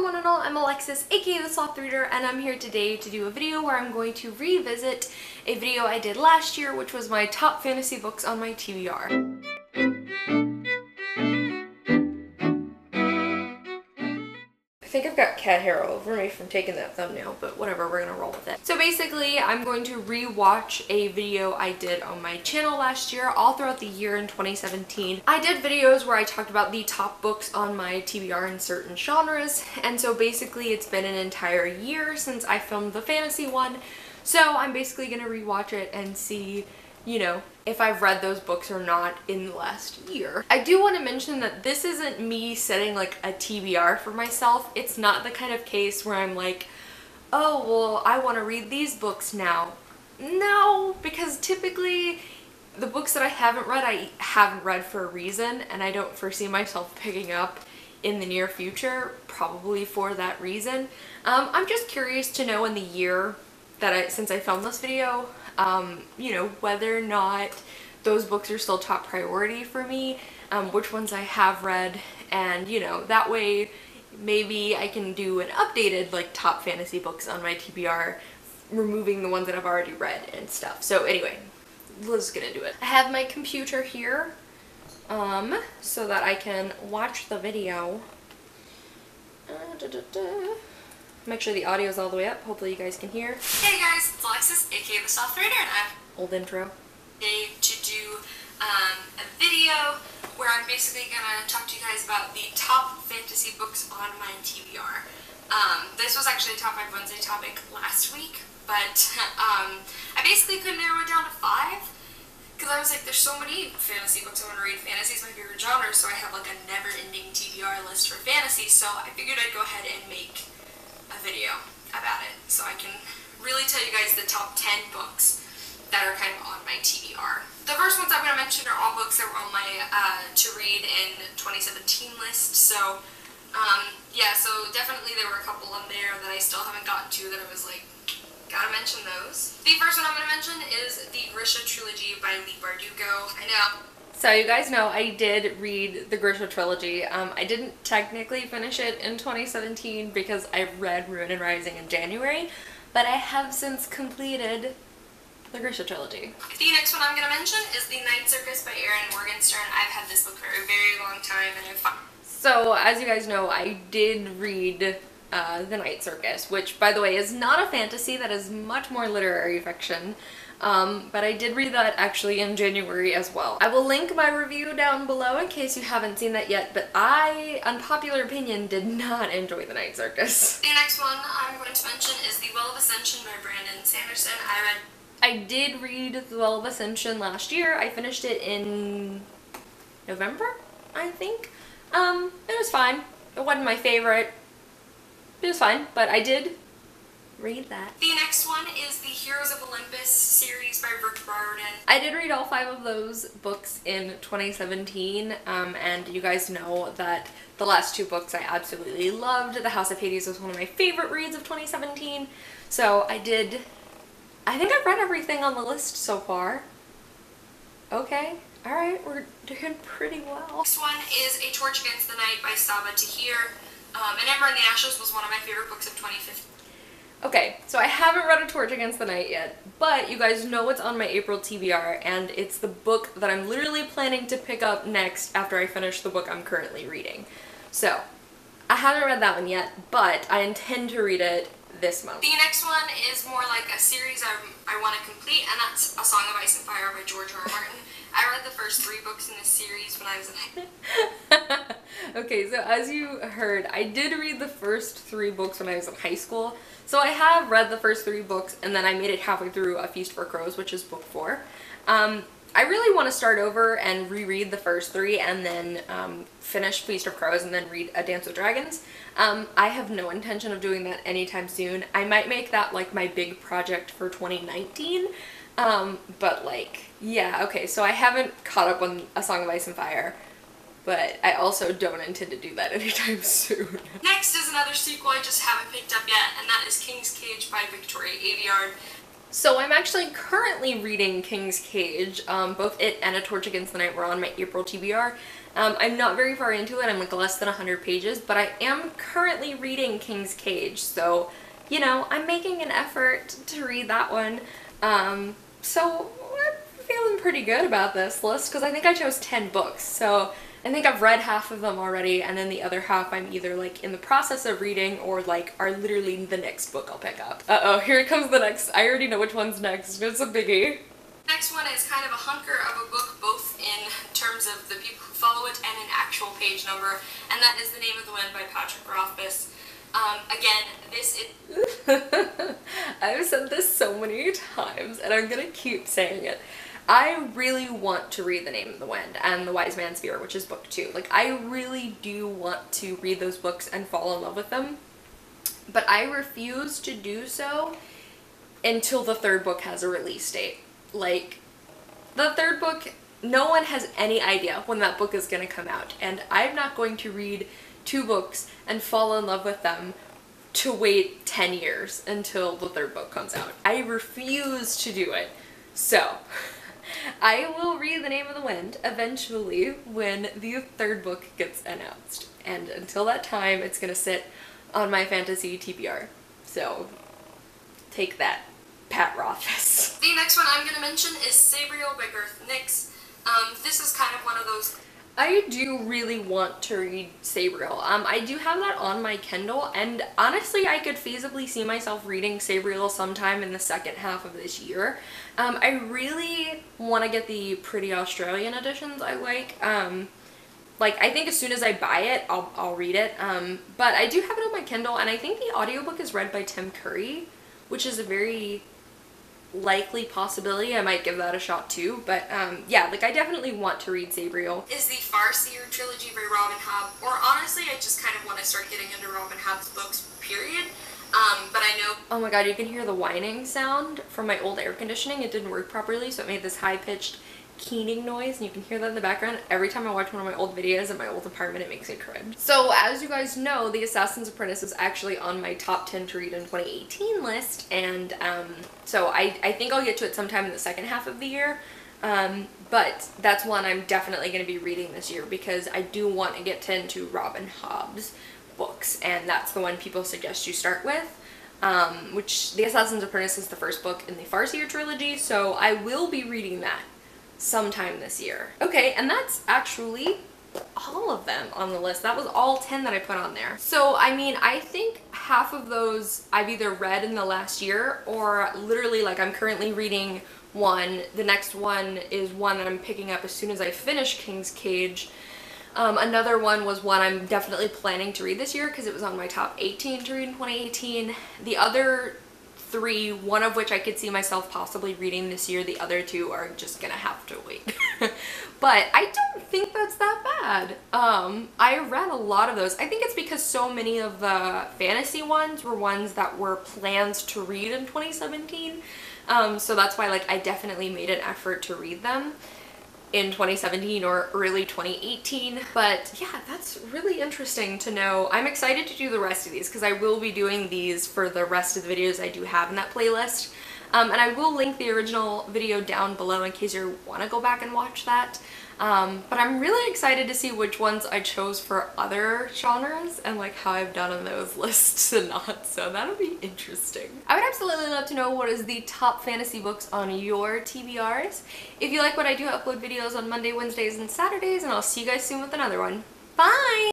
one and all, I'm Alexis, aka the Sloth Reader, and I'm here today to do a video where I'm going to revisit a video I did last year, which was my top fantasy books on my TBR. I think I've got cat hair all over me from taking that thumbnail, but whatever, we're gonna roll with it. So basically, I'm going to re-watch a video I did on my channel last year, all throughout the year in 2017. I did videos where I talked about the top books on my TBR in certain genres, and so basically it's been an entire year since I filmed the fantasy one, so I'm basically gonna re-watch it and see, you know, if I've read those books or not in the last year. I do want to mention that this isn't me setting like a TBR for myself. It's not the kind of case where I'm like, oh, well, I want to read these books now. No, because typically the books that I haven't read for a reason, and I don't foresee myself picking up in the near future, probably for that reason. I'm just curious to know in the year that since I filmed this video, you know, whether or not those books are still top priority for me, which ones I have read, and you know, that way maybe I can do an updated like top fantasy books on my TBR, removing the ones that I've already read and stuff. So anyway, let's get into it. I have my computer here so that I can watch the video. Make sure the audio is all the way up. Hopefully you guys can hear. Hey guys, it's Alexis, aka the Sloth Reader, and I'm old intro. today to do a video where I'm basically gonna talk to you guys about the top fantasy books on my TBR. This was actually a Top 5 Wednesday topic last week, but I basically could narrow it down to 5 because I was like, there's so many fantasy books I want to read. Fantasy is my favorite genre, so I have like a never-ending TBR list for fantasy. So I figured I'd go ahead and make a video about it so I can really tell you guys the top 10 books that are kind of on my TBR. The first ones I'm going to mention are all books that were on my to read in 2017 list, so yeah, so definitely there were a couple on there that I still haven't gotten to that I was like, gotta mention those. The first one I'm going to mention is the Grisha trilogy by Leigh Bardugo. I know. So you guys know I did read the Grisha trilogy. I didn't technically finish it in 2017 because I read Ruin and Rising in January, but I have since completed the Grisha trilogy. The next one I'm going to mention is The Night Circus by Erin Morgenstern. I've had this book for a very long time, and So as you guys know, I did read The Night Circus, which by the way is not a fantasy, that is much more literary fiction. But I did read that actually in January as well. I will link my review down below in case you haven't seen that yet, but I, unpopular opinion, did not enjoy The Night Circus. The next one I'm going to mention is The Well of Ascension by Brandon Sanderson. I did read The Well of Ascension last year. I finished it in November, I think. It was fine. It wasn't my favorite. It was fine, but I did read that. The next one is the Heroes of Olympus series by Brooke Riordan. I did read all 5 of those books in 2017, and you guys know that the last 2 books I absolutely loved. The House of Hades was one of my favorite reads of 2017, so I think I've read everything on the list so far. Okay, alright, we're doing pretty well. Next one is A Torch Against the Night by Saba Tahir. An Ember in the Ashes was one of my favorite books of 2015. Okay, so I haven't read A Torch Against the Night yet, but you guys know what's on my April TBR, and it's the book that I'm literally planning to pick up next after I finish the book I'm currently reading. So, I haven't read that one yet, but I intend to read it this month. The next one is more like a series I want to complete, and that's A Song of Ice and Fire by George R. R. Martin. I read the first 3 books in this series when I was in Okay, so as you heard, I did read the first 3 books when I was in high school. So I have read the first 3 books, and then I made it halfway through A Feast for Crows, which is book 4. I really want to start over and reread the first 3 and then finish Feast of Crows and then read A Dance with Dragons. I have no intention of doing that anytime soon. I might make that like my big project for 2019. But like, yeah, okay, so I haven't caught up on A Song of Ice and Fire, but I also don't intend to do that anytime soon. Next is another sequel I just haven't picked up yet, and that is King's Cage by Victoria Aveyard. So I'm actually currently reading King's Cage. Both it and A Torch Against the Night were on my April TBR, I'm not very far into it. I'm like less than 100 pages, but I am currently reading King's Cage, so, you know, I'm making an effort to read that one. So I'm feeling pretty good about this list because I think I chose 10 books, so I think I've read half of them already, and then the other half I'm either like in the process of reading or like are literally the next book I'll pick up. Uh-oh, here comes the next. I already know which one's next. It's a biggie. Next one is kind of a hunker of a book, both in terms of the people who follow it and an actual page number, and that is The Name of the Wind by Patrick Rothfuss. Again, this is... I've said this so many times, and I'm gonna keep saying it. I really want to read The Name of the Wind and The Wise Man's Fear, which is book 2. Like, I really do want to read those books and fall in love with them, but I refuse to do so until the third book has a release date. Like, the third book, no one has any idea when that book is going to come out, and I'm not going to read 2 books and fall in love with them to wait 10 years until the third book comes out. I refuse to do it. So, I will read The Name of the Wind eventually when the third book gets announced, and until that time it's going to sit on my fantasy TBR. So, take that, Pat Rothfuss. The next one I'm going to mention is Sabriel by Garth Nix. This is kind of one of those... I do really want to read Sabriel. I do have that on my Kindle, and honestly I could feasibly see myself reading Sabriel sometime in the second half of this year. I really want to get the pretty Australian editions I like. I think as soon as I buy it, I'll read it. But I do have it on my Kindle, and I think the audiobook is read by Tim Curry, which is a very likely possibility. I might give that a shot too, but yeah, like I definitely want to read Sabriel. Is the Farseer trilogy by Robin Hobb, or honestly I just kind of want to start getting into Robin Hobb's books, period. But I know... Oh my god, you can hear the whining sound from my old air conditioning. It didn't work properly, so it made this high-pitched keening noise, and you can hear that in the background. Every time I watch one of my old videos in my old apartment, it makes me cringe. So as you guys know, The Assassin's Apprentice is actually on my top 10 to read in 2018 list, and so I think I'll get to it sometime in the second half of the year, but that's one I'm definitely going to be reading this year because I do want to get into Robin Hobb's books, and that's the one people suggest you start with, which The Assassin's Apprentice is the first book in the Farseer trilogy, so I will be reading that sometime this year. Okay, and that's actually all of them on the list. That was all 10 that I put on there. So, I mean, I think half of those I've either read in the last year or literally, like, I'm currently reading one. The next one is one that I'm picking up as soon as I finish King's Cage. Another one was one I'm definitely planning to read this year because it was on my top 18 to read in 2018. The other 3, one of which I could see myself possibly reading this year, the other 2 are just gonna have to wait. But I don't think that's that bad. I read a lot of those. I think it's because so many of the fantasy ones were ones that were plans to read in 2017. So that's why, like, I definitely made an effort to read them in 2017 or early 2018. But yeah, that's really interesting to know. I'm excited to do the rest of these because I will be doing these for the rest of the videos I do have in that playlist. And I will link the original video down below in case you want to go back and watch that. But I'm really excited to see which ones I chose for other genres and like how I've done on those lists and not, so that'll be interesting. I would absolutely love to know what is the top fantasy books on your TBRs. If you like what I do, I upload videos on Monday, Wednesdays, and Saturdays, and I'll see you guys soon with another one. Bye!